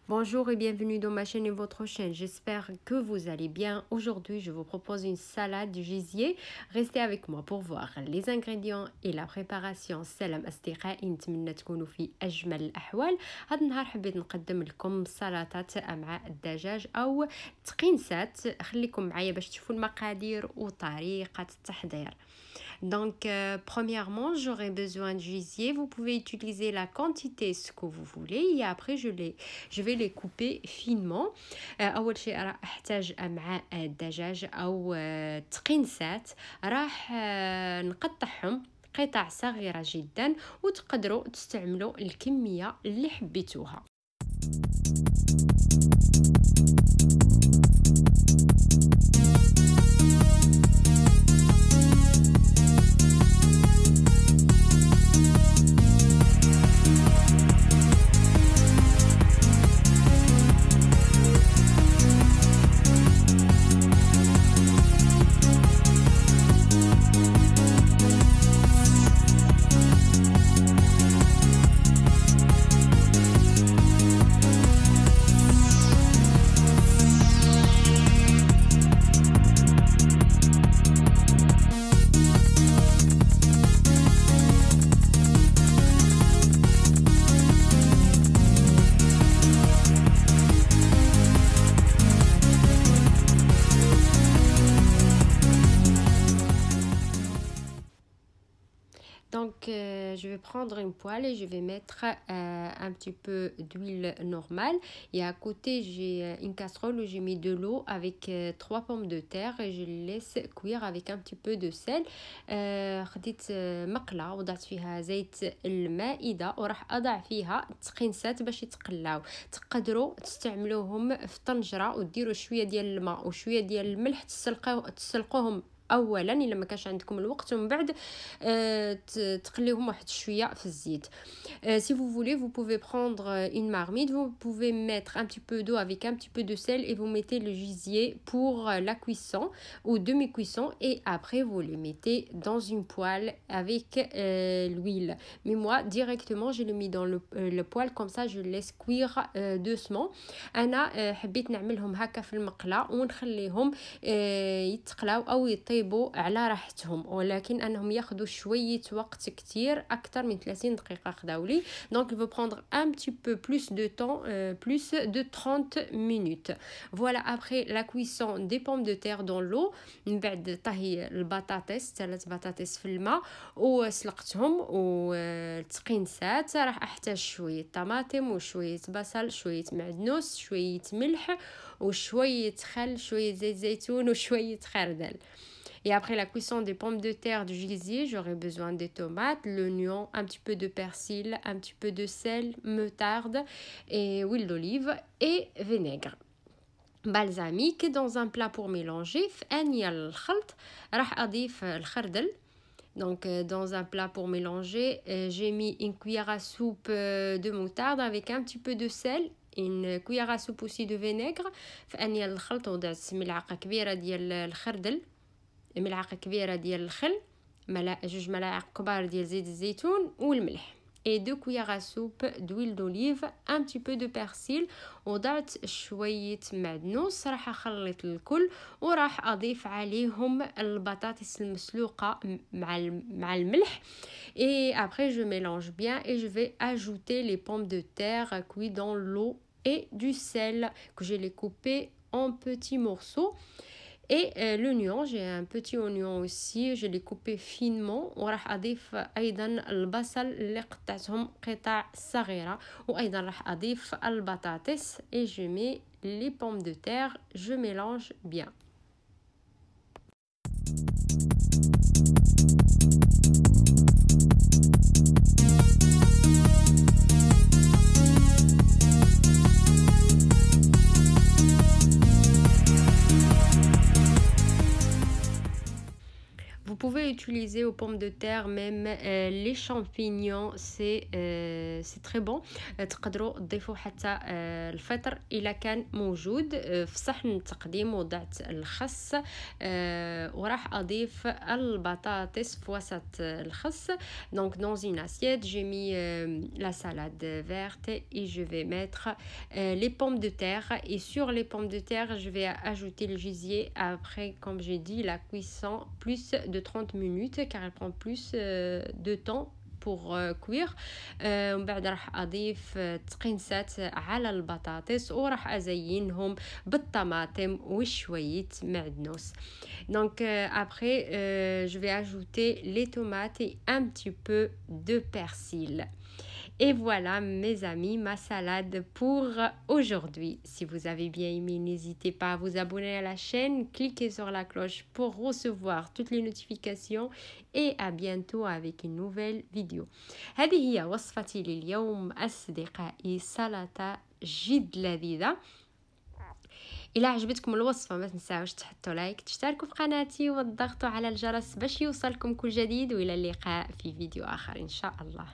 Bonjour et bienvenue dans ma chaîne et votre chaîne. J'espère que vous allez bien. Aujourd'hui, je vous propose une salade du gésier. Restez avec moi pour voir les ingrédients et la préparation. سلام أصدقائي، نتمنى تكونوا في أجمل الأحوال. هذا النهار حبيت نقدم لكم سلطات أمعاء الدجاج أو تقينسات. خليكم معايا باش تشوفوا المقادير وطريقة التحضير. Donc, premièrement, j'aurai besoin de gésier. Vous pouvez utiliser la quantité ce que vous voulez et après je vais les couper finement. أول شيء راح أحتاج أمعاء الدجاج أو تقنسات. راح نقطعهم قطع صغيرة جدا وتقدروا تستعملوا الكمية اللي حبيتوها. Donc, je vais prendre une poêle et je vais mettre un petit peu d'huile normale. Et à côté, j'ai une casserole où j'ai mis de l'eau avec 3 pommes de terre et je les laisse cuire avec un petit peu de sel. خديت مقلة وضعت فيها زيت المائدة وراح أضع فيها تقنسات باش يتقلاو. تقدروا تستعملوهم في طنجرة وديروا شوية ديال الماء وشوية ديال الملح تسلقوهم اولا الا ما كانش عندكم الوقت ومن بعد تقليوهم واحد شويه في الزيت. Si vous voulez, vous pouvez prendre une marmite, vous pouvez mettre un petit peu d'eau avec un petit peu de sel et vous mettez le gésier pour la cuisson ou demi-cuisson et après vous le mettez dans une poêle avec l'huile. Mais moi directement je le mets dans le poêle comme ça je le laisse cuire doucement. انا حبيت نعملهم هكا في المقله ونخليهم يتقلاو او يطيبوا على راحتهم ولكن انهم ياخذوا شويه وقت كتير اكثر من 30 دقيقه خداو لي. Donc il faut prendre un petit peu plus de temps, plus de 30 minutes. Voilà, après la cuisson des pommes de terre dans l'eau من بعد طهي البطاطس 3 بطاطس في الماء وسلقتهم والتقنسات. راح احتاج شويه طماطم وشويه بصل شويه معدنوس شويه ملح وشويه خل شويه زيت زيتون وشويه خردل. Et après la cuisson des pommes de terre du gésier, j'aurai besoin des tomates, l'oignon, un petit peu de persil, un petit peu de sel, moutarde et huile d'olive et vinaigre. Balsamique dans un plat pour mélanger. في آنية الخلط راح أضيف الخردل. Donc dans un plat pour mélanger, j'ai mis une cuillère à soupe de moutarde avec un petit peu de sel, une cuillère à soupe aussi de vinaigre. في آنية الخلط وضعت ملعقة كبيرة ديال الخردل ملعقة كبيرة ديال الخل 2 ملاعق كبار ديال زيت الزيتون والملح et 2 cuillères à soupe d'huile d'olive, un petit peu de persil وضعت شوية معدنوس. راح أخلط الكل وراح أضيف عليهم البطاطس المسلوقة مع الملح et après je mélange bien et je vais ajouter les pommes de terre cuites dans l'eau et du sel que je les coupé en petits morceaux. Et l'oignon, j'ai un petit oignon aussi, je l'ai coupé finement وراح أضيف أيضا البصل اللي قطعتهم قطع صغيرة وأيضا راح أضيف البطاطس et je mets les pommes de terre, je mélange bien. Vous pouvez pouvez utiliser aux pommes de terre même les champignons, c'est très bon. تقدروا تضيفوا حتى الفطر الا كان موجود في صحن التقديم. وضعت الخس وراح اضيف البطاطس في وسط الخس. Donc dans une assiette, j'ai mis la salade verte et je vais mettre les pommes de terre. Et sur les pommes de terre, je vais ajouter le gésier après, comme j'ai dit, la cuisson plus de 30 minutes car elle prend plus de temps pour cuire. ومن بعد راح اضيف تقنسات على البطاطس وراح ازينهم بالطماطم وشويه معدنوس. Donc après je vais ajouter les tomates et un petit peu de persil. Et voilà mes amis, ma salade pour aujourd'hui. Si vous avez bien aimé, n'hésitez pas à vous abonner à la chaîne, cliquez sur la cloche pour recevoir toutes les notifications et à bientôt avec une nouvelle vidéo. هذه هي وصفتي لليوم أصدقائي، سلطة جد لذيذة. إلا عجبتكم الوصفة ما تنساوش تحطوا لايك، تشتركوا في قناتي وتضغطوا على الجرس باش يوصلكم كل جديد. وإلى اللقاء في فيديو آخر إن شاء الله.